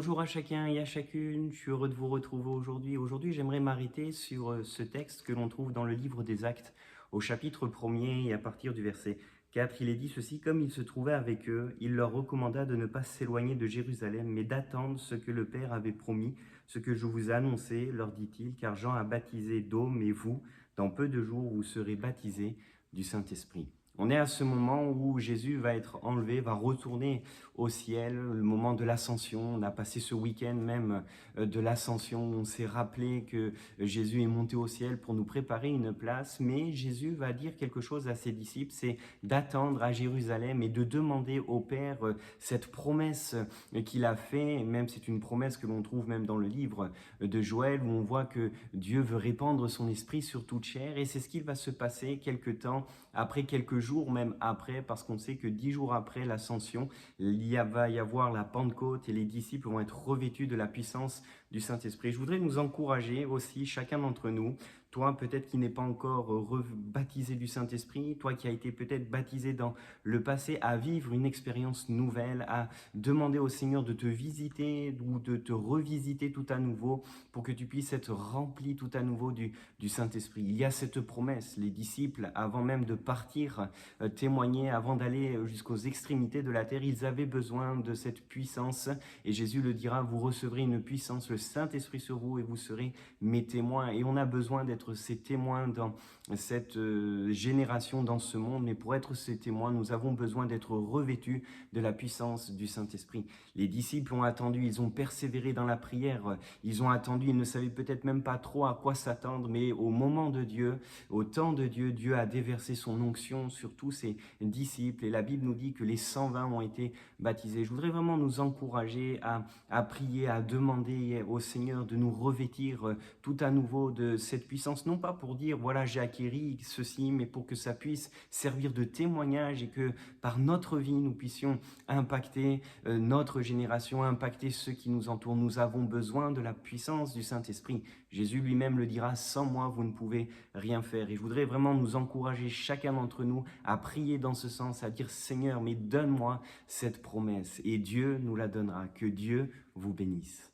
Bonjour à chacun et à chacune, je suis heureux de vous retrouver aujourd'hui. Aujourd'hui, j'aimerais m'arrêter sur ce texte que l'on trouve dans le livre des Actes, au chapitre 1er et à partir du verset 4. Il est dit ceci: comme il se trouvait avec eux, il leur recommanda de ne pas s'éloigner de Jérusalem, mais d'attendre ce que le Père avait promis, ce que je vous ai annoncé, leur dit-il, car Jean a baptisé d'eau, mais vous, dans peu de jours, vous serez baptisés du Saint-Esprit. On est à ce moment où Jésus va être enlevé, va retourner au ciel, le moment de l'ascension. On a passé ce week-end même de l'ascension. On s'est rappelé que Jésus est monté au ciel pour nous préparer une place. Mais Jésus va dire quelque chose à ses disciples, c'est d'attendre à Jérusalem et de demander au Père cette promesse qu'il a fait. Même c'est une promesse que l'on trouve même dans le livre de Joël, où on voit que Dieu veut répandre son esprit sur toute chair. Et c'est ce qui va se passer quelque temps après, quelques jours même après, parce qu'on sait que 10 jours après l'ascension, va y avoir la Pentecôte et les disciples vont être revêtus de la puissance du Saint-Esprit. Je voudrais nous encourager aussi, chacun d'entre nous, toi peut-être qui n'es pas encore baptisé du Saint-Esprit, toi qui as été peut-être baptisé dans le passé, à vivre une expérience nouvelle, à demander au Seigneur de te visiter ou de te revisiter tout à nouveau pour que tu puisses être rempli tout à nouveau du Saint-Esprit. Il y a cette promesse, les disciples, avant même de partir témoigner, avant d'aller jusqu'aux extrémités de la terre, ils avaient besoin de cette puissance et Jésus le dira: vous recevrez une puissance, le Saint-Esprit sur vous et vous serez mes témoins. Et on a besoin d'être ces témoins dans cette génération, dans ce monde, mais pour être ces témoins, nous avons besoin d'être revêtus de la puissance du Saint-Esprit. Les disciples ont attendu, ils ont persévéré dans la prière, ils ont attendu, ils ne savaient peut-être même pas trop à quoi s'attendre, mais au moment de Dieu, au temps de Dieu, Dieu a déversé son onction sur tous ses disciples et la Bible nous dit que les 120 ont été baptisés. Je voudrais vraiment nous encourager à prier, à demander au Seigneur de nous revêtir tout à nouveau de cette puissance, non pas pour dire voilà j'ai acquis ceci, mais pour que ça puisse servir de témoignage et que par notre vie nous puissions impacter notre génération, impacter ceux qui nous entourent. Nous avons besoin de la puissance du Saint-Esprit. Jésus lui-même le dira: sans moi vous ne pouvez rien faire. Et je voudrais vraiment nous encourager chacun d'entre nous à prier dans ce sens, à dire: Seigneur, mais donne-moi cette promesse et Dieu nous la donnera. Que Dieu vous bénisse.